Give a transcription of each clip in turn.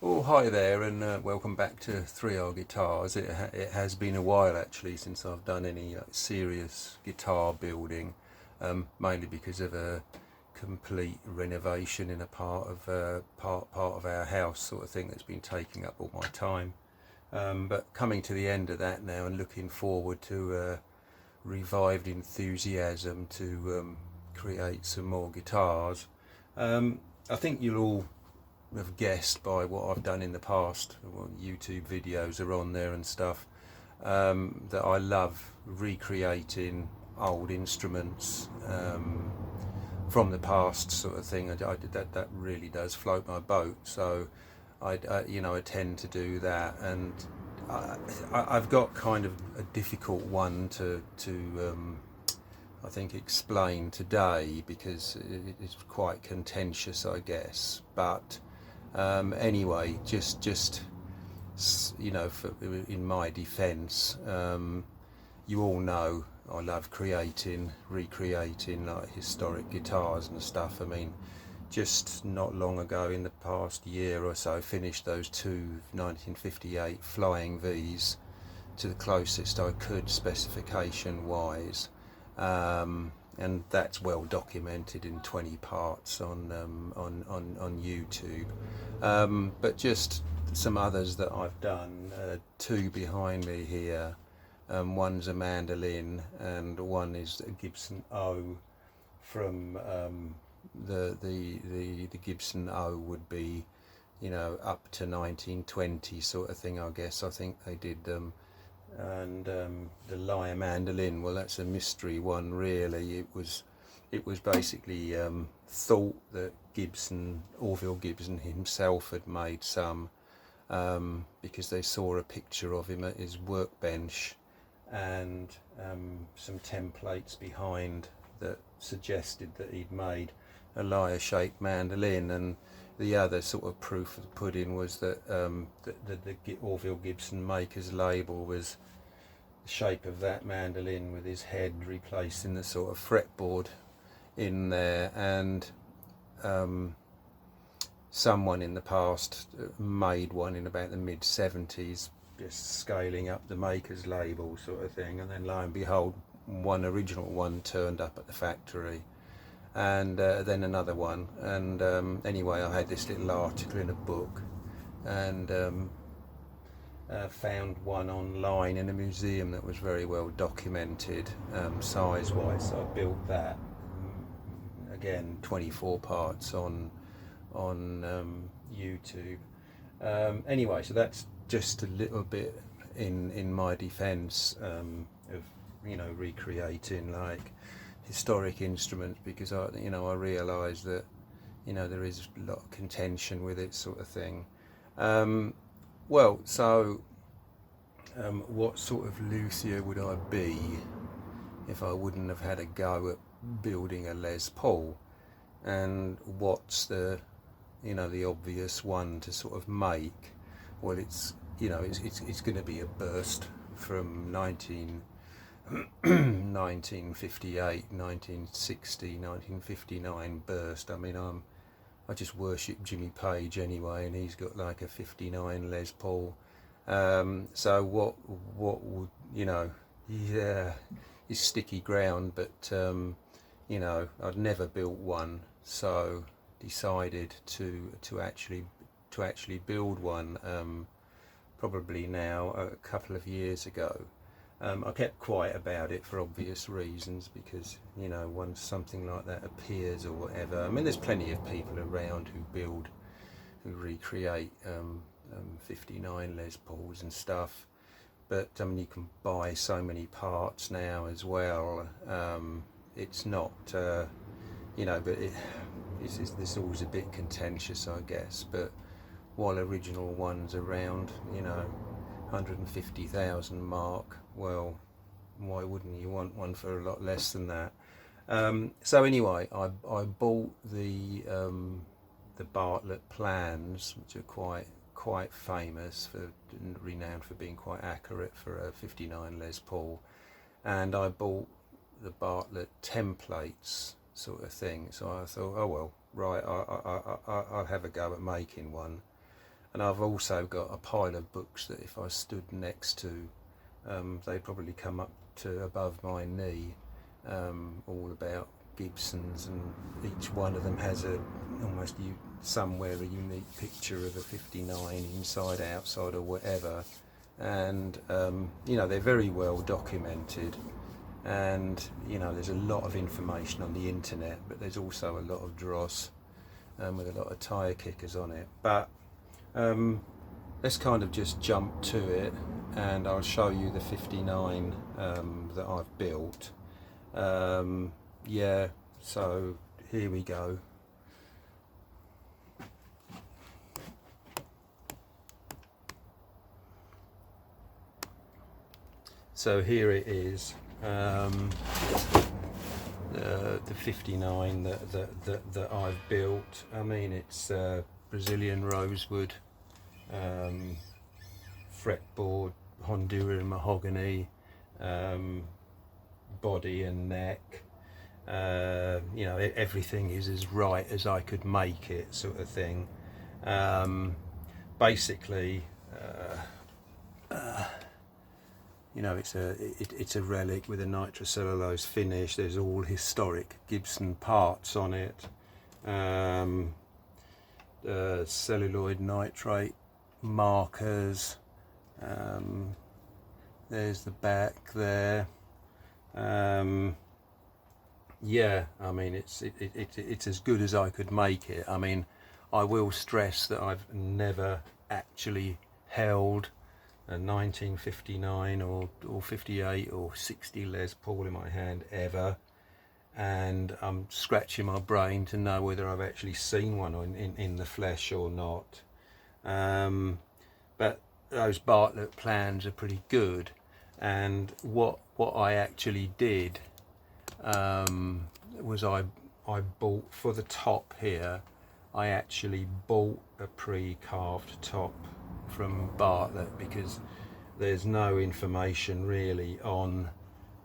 Oh, hi there, and welcome back to 3R Guitars. It has been a while actually since I've done any serious guitar building, mainly because of a complete renovation in a part of our house, sort of thing, that's been taking up all my time. But coming to the end of that now and looking forward to revived enthusiasm to create some more guitars. I think you'll all have guessed by what I've done in the past. Well, YouTube videos are on there and stuff, that I love recreating old instruments from the past, sort of thing. That really does float my boat, so I tend to do that. And I've got kind of a difficult one to I think explain today, because it's quite contentious, I guess. But anyway, just in my defence, you all know I love recreating like historic guitars and stuff. I mean, just not long ago, in the past year or so, finished those two 1958 Flying V's to the closest I could specification wise. And that's well documented in 20 parts on YouTube. But just some others that I've done, two behind me here. One's a mandolin and one is a Gibson O from the Gibson O would be, up to 1920 sort of thing, I guess. I think they did them. And the lyre mandolin, well, that's a mystery one, really. It was basically thought that Orville Gibson himself had made some, because they saw a picture of him at his workbench and some templates behind that suggested that he'd made a lyre-shaped mandolin. And the other sort of proof of the pudding was that the Orville Gibson maker's label was the shape of that mandolin, with his head replaced in the sort of fretboard in there. And someone in the past made one in about the mid-70s, just scaling up the maker's label sort of thing, and then lo and behold, one original one turned up at the factory. And then another one. And anyway, I had this little article in a book, and found one online in a museum that was very well documented, size wise. So I built that, again 24 parts on YouTube. Anyway, so that's just a little bit in my defense of recreating like historic instruments, because I realise that there is a lot of contention with it, sort of thing. Well, so what sort of luthier would I be if I wouldn't have had a go at building a Les Paul? And what's the the obvious one to sort of make? Well, it's going to be a burst from 1958, 1960, 1959 burst. I mean, I just worship Jimmy Page anyway, and he's got like a 59 Les Paul. So what would, yeah, is sticky ground, but I'd never built one, so decided to actually build one, probably now a couple of years ago. I kept quiet about it for obvious reasons, because once something like that appears or whatever, I mean, there's plenty of people around who recreate 59 Les Pauls and stuff, but I mean, you can buy so many parts now as well. It's not but it's always a bit contentious, I guess. But while original ones around 150,000 mark, well, why wouldn't you want one for a lot less than that? So anyway, I bought the Bartlett plans, which are quite famous and renowned for being quite accurate for a 59 Les Paul, and I bought the Bartlett templates, sort of thing. So I thought, oh well, right, I'll have a go at making one. And I've also got a pile of books that if I stood next to, they'd probably come up to above my knee, all about Gibsons, and each one of them has a almost somewhere a unique picture of a 59 inside, outside or whatever. And you know, they're very well documented, and you know, there's a lot of information on the internet, but there's also a lot of dross with a lot of tyre kickers on it. But let's kind of just jump to it, and I'll show you the 59 that I've built. Yeah, so here we go. So here it is, the 59 that I've built. I mean, it's Brazilian rosewood, fretboard, Honduran mahogany, body and neck. You know, everything is as right as I could make it, sort of thing. Basically, you know, it's a relic with a nitrocellulose finish. There's all historic Gibson parts on it. Celluloid nitrate markers. There's the back there. Yeah, I mean, it's as good as I could make it. I mean, I will stress that I've never actually held a 1959 or 58 or 60 Les Paul in my hand ever, and I'm scratching my brain to know whether I've actually seen one in the flesh or not. But those Bartlett plans are pretty good, and what I actually did was I bought, for the top here, I actually bought a pre-carved top from Bartlett, because there's no information really on,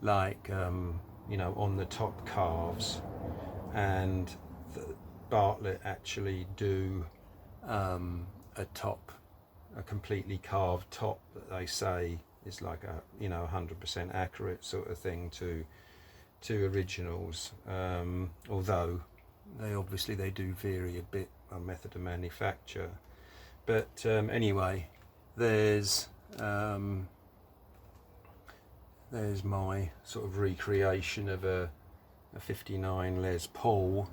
like, you know, on the top carves, and Bartlett actually do a completely carved top that they say is like a, you know, 100% accurate sort of thing to originals, although they do vary a bit on method of manufacture. But anyway, there's my sort of recreation of a 59 Les Paul,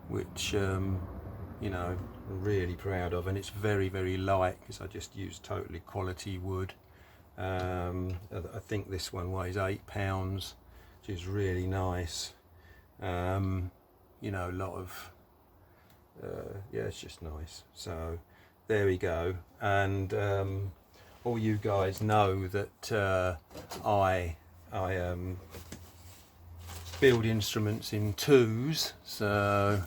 which you know, I'm really proud of, and it's very, very light because I just used totally quality wood. I think this one weighs 8 pounds, which is really nice. You know, a lot of yeah, it's just nice. So there we go. And all you guys know that I build instruments in twos, so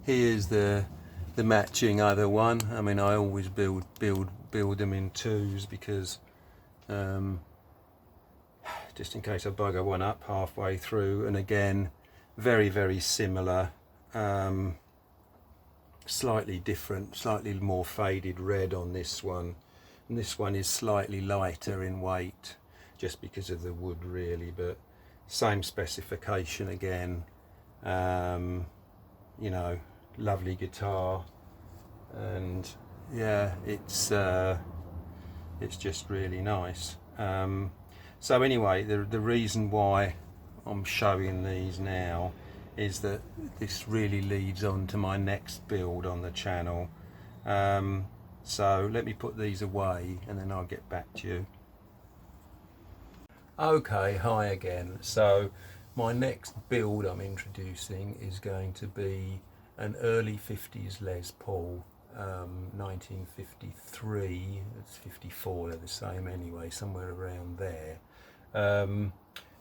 here's the matching other one. I mean, I always build them in twos, because just in case I bugger one up halfway through. And again, very, very similar, slightly different, slightly more faded red on this one, and this one is slightly lighter in weight just because of the wood really, but same specification again. You know, lovely guitar, and yeah, it's just really nice. So anyway, the reason why I'm showing these now is that this really leads on to my next build on the channel. So let me put these away and then I'll get back to you. Okay, hi again. So my next build I'm introducing is going to be an early 50s Les Paul, 1953, it's 54, they're the same anyway, somewhere around there.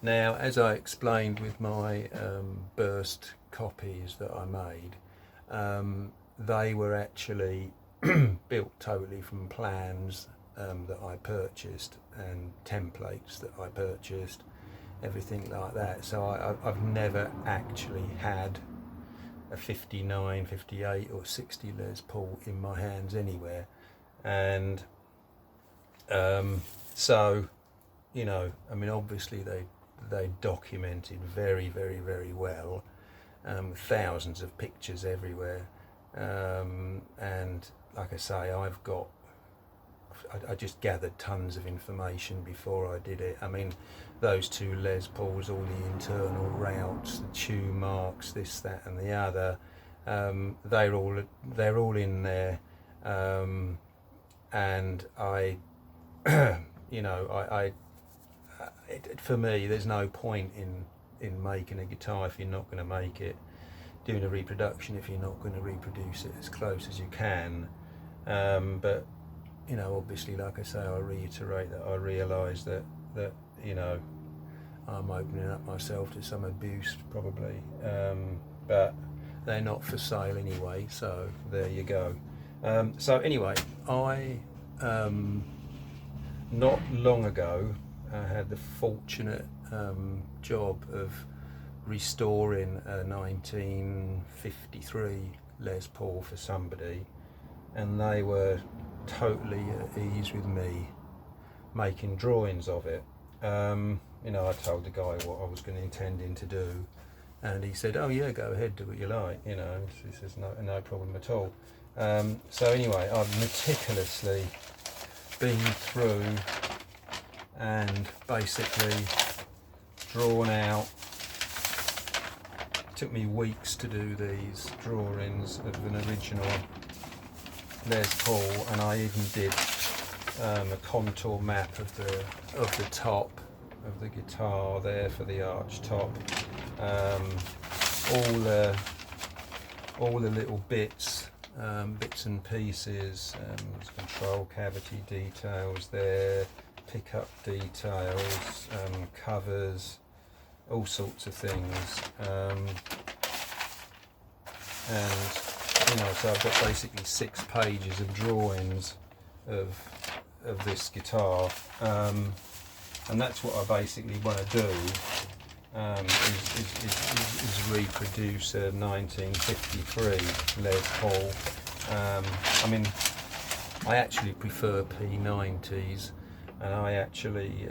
Now, as I explained with my burst copies that I made, they were actually built totally from plans that I purchased and templates that I purchased, everything like that. So I've never actually had a 59, 58 or 60 Les Paul in my hands anywhere. And so, you know, I mean, obviously they documented very, very, very well, thousands of pictures everywhere, and like I say, I just gathered tons of information before I did it. I mean, those two Les Pauls, all the internal routes, the tune marks, this, that, and the other, they're all in there, and I, you know, for me, there's no point in making a guitar if you're not going to make it, doing a reproduction if you're not going to reproduce it as close as you can. But you know, obviously, like I say, I reiterate that I realise that you know, I'm opening up myself to some abuse probably, but they're not for sale anyway, so there you go. So anyway, I not long ago I had the fortunate job of restoring a 1953 Les Paul for somebody, and they were totally at ease with me making drawings of it. You know, I told the guy what I was intending to do, and he said, "Oh yeah, go ahead, do what you like." You know, he says no problem at all. So anyway, I've meticulously been through and basically drawn out. It took me weeks to do these drawings of an original Les Paul, and I even did a contour map of the top of the guitar there for the arch top. All the little bits and pieces, control cavity details there, pickup details, covers, all sorts of things, and you know, so I've got basically 6 pages of drawings of this guitar, and that's what I basically want to do, is reproduce a 1953 Les Paul. I mean, I actually prefer P90s, and I actually,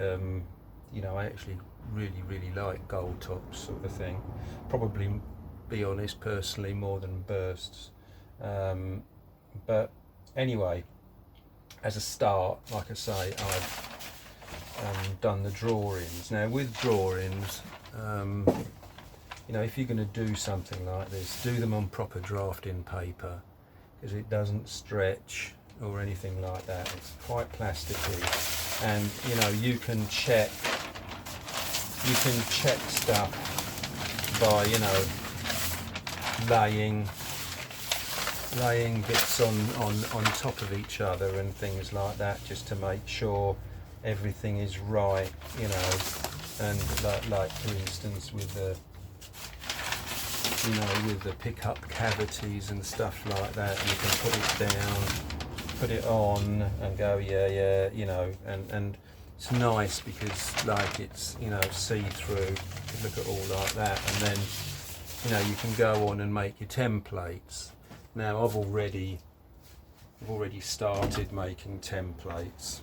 you know, I actually really like Goldtops sort of thing. Probably, be honest, personally, more than bursts. But anyway, as a start, like I say, I've done the drawings. Now with drawings, you know, if you're going to do something like this, do them on proper drafting paper, because it doesn't stretch or anything like that. It's quite plasticky, and you know, you can check stuff by, you know, laying bits on top of each other and things like that, just to make sure everything is right, you know. And like for instance with the, you know, with the pickup cavities and stuff like that, you can put it down, put it on and go, yeah, you know, and it's nice because like it's, you know, see-through. You look at all like that, and then, you know, you can go on and make your templates. Now I've already started making templates.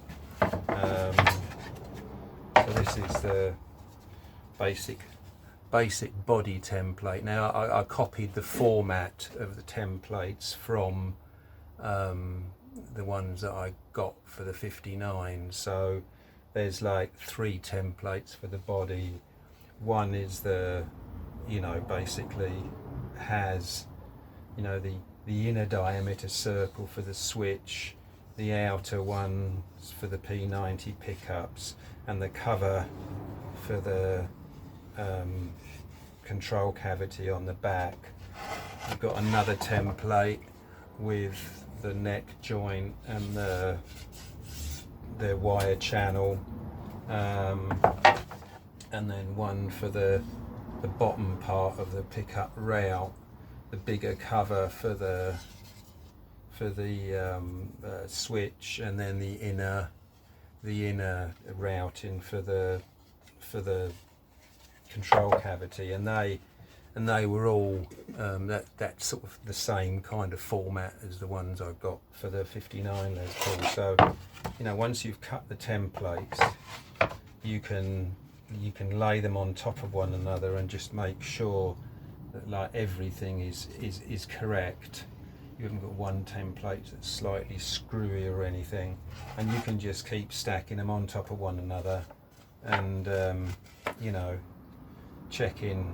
So this is the basic body template. Now I copied the format of the templates from the ones that I got for the 59. So there's like 3 templates for the body. One is the, you know, basically has, you know, the inner diameter circle for the switch, the outer ones for the P90 pickups, and the cover for the control cavity on the back. I've got another template with the neck joint and the wire channel, and then one for the bottom part of the pickup rail, the bigger cover for the switch, and then the inner routing for the control cavity, and they were all that sort of the same kind of format as the ones I've got for the 59 Les Paul. So, you know, once you've cut the templates, you can lay them on top of one another and just make sure that like everything is correct. You haven't got one template that's slightly screwy or anything, and you can just keep stacking them on top of one another, and you know, checking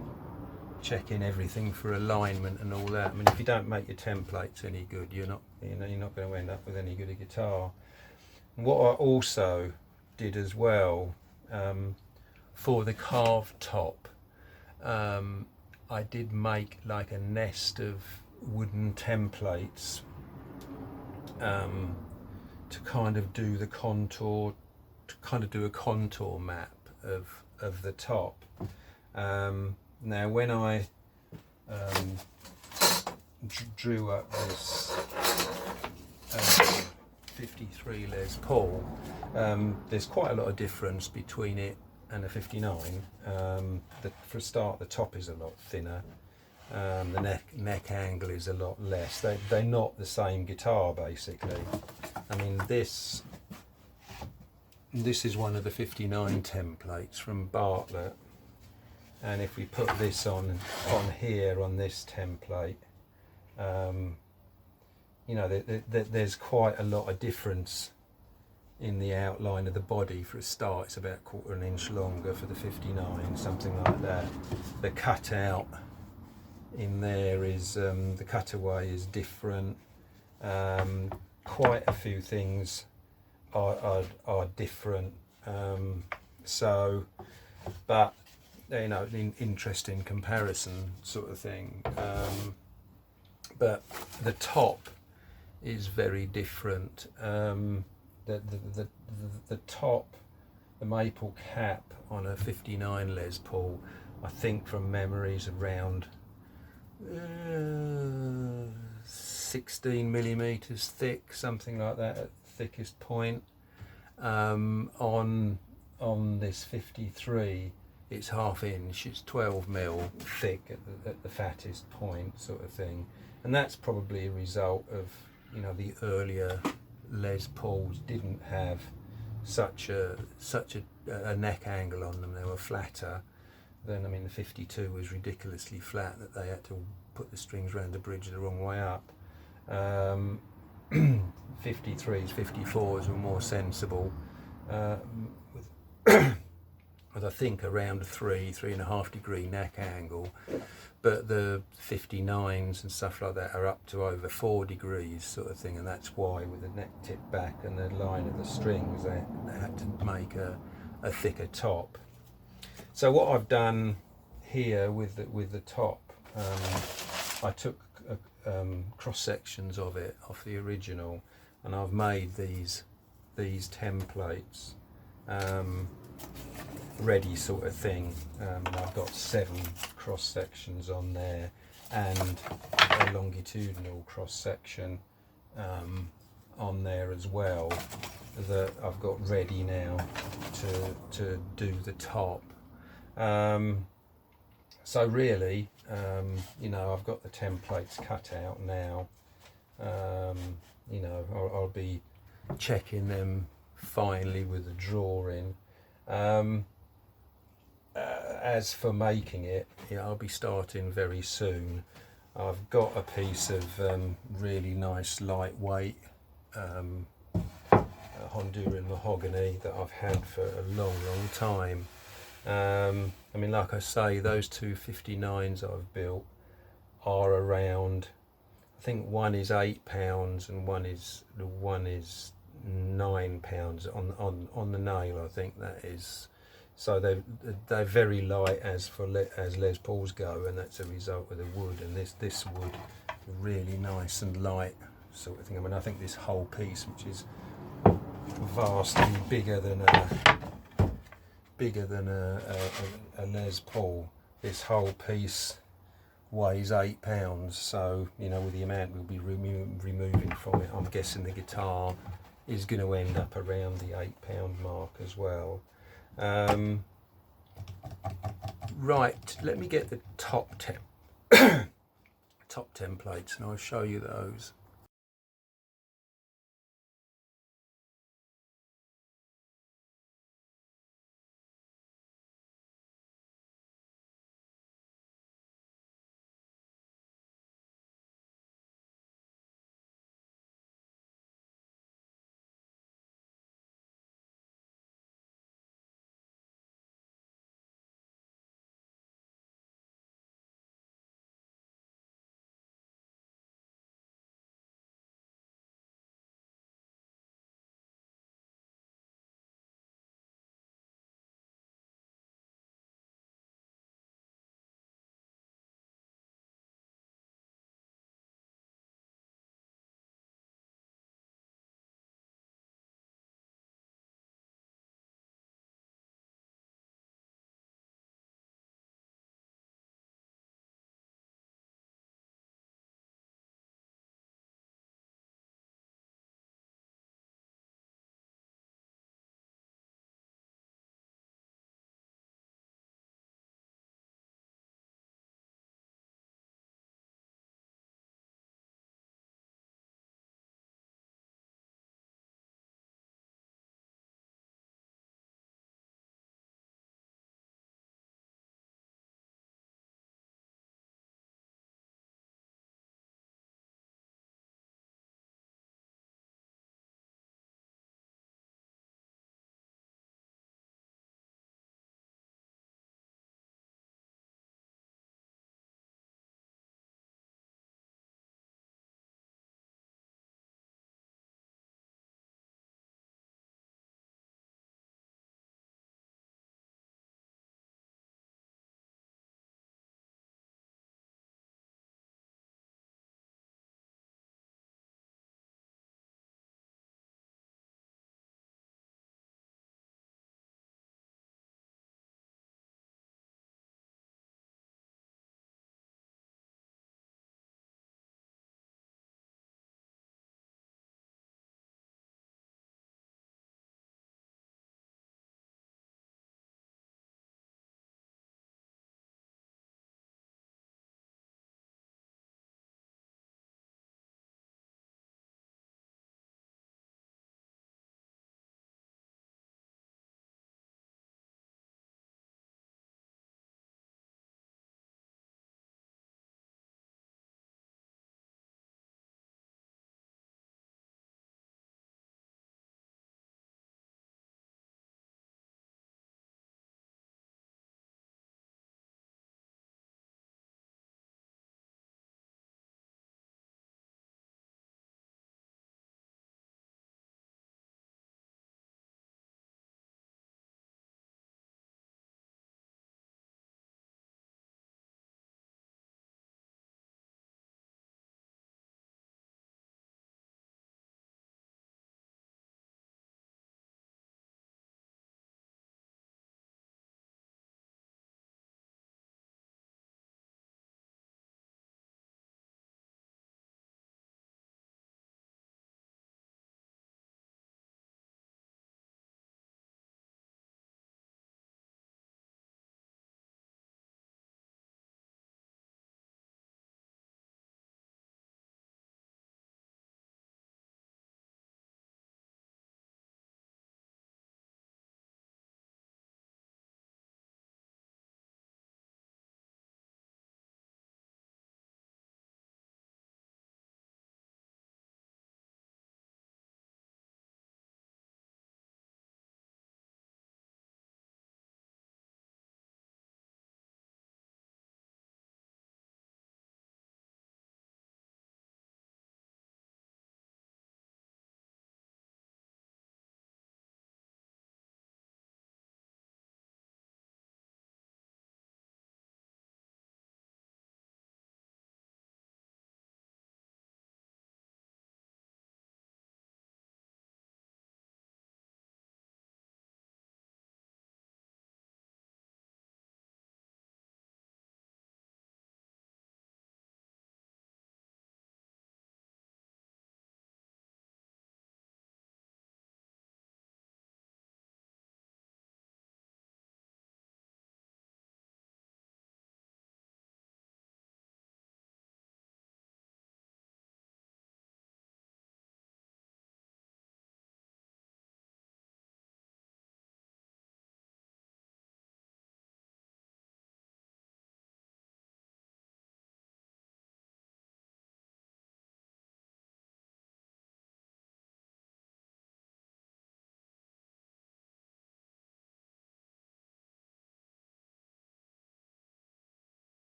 everything for alignment and all that. I mean, if you don't make your templates any good, you're not going to end up with any good a guitar. And what I also did as well, for the carved top, I did make like a nest of wooden templates to kind of do the contour, to kind of do a contour map of the top. Now when I drew up this 53 Les Paul, there's quite a lot of difference between it and a 59. For a start, the top is a lot thinner. The neck angle is a lot less. They're not the same guitar basically. I mean, this is one of the 59 templates from Bartlett, and if we put this on here on this template, you know, there's quite a lot of difference in the outline of the body. For a start, it's about 1/4 inch longer for the 59, something like that. The cutout in there is the cutaway is different. Quite a few things are different. So, but you know, an interesting comparison sort of thing. But the top is very different. The top, the maple cap on a 59 Les Paul, I think from memory is around 16 millimeters thick, something like that at the thickest point. On this 53, it's 1/2 inch, it's 12 mil thick at the fattest point, sort of thing. And that's probably a result of, you know, the earlier Les Pauls didn't have such a neck angle on them. They were flatter. Then, I mean, the 52 was ridiculously flat, that they had to put the strings around the bridge the wrong way up. 53s, 54s were more sensible, with I think around a 3.5 degree neck angle, but the 59s and stuff like that are up to over 4 degrees sort of thing, and that's why with the neck tip back and the line of the strings, they had to make a thicker top. So what I've done here with the top, I took cross sections of it off the original, and I've made these templates ready, sort of thing. I've got 7 cross sections on there, and a longitudinal cross section on there as well, that I've got ready now to do the top. So really, you know, I've got the templates cut out now. You know, I'll be checking them finally with the drawing. As for making it, yeah, I'll be starting very soon. I've got a piece of really nice lightweight Honduran mahogany that I've had for a long time. I mean, like I say, those two 59s I've built are around, I think one is £8 and one is £9 on the nail, I think that is. So they're very light as Les Pauls go, and that's a result of the wood. And this wood, really nice and light sort of thing. I mean, I think this whole piece, which is vastly bigger than a Les Paul, this whole piece weighs £8. So, you know, with the amount we'll be removing from it, I'm guessing the guitar is going to end up around the £8 mark as well. Right, let me get the top top templates and I'll show you those.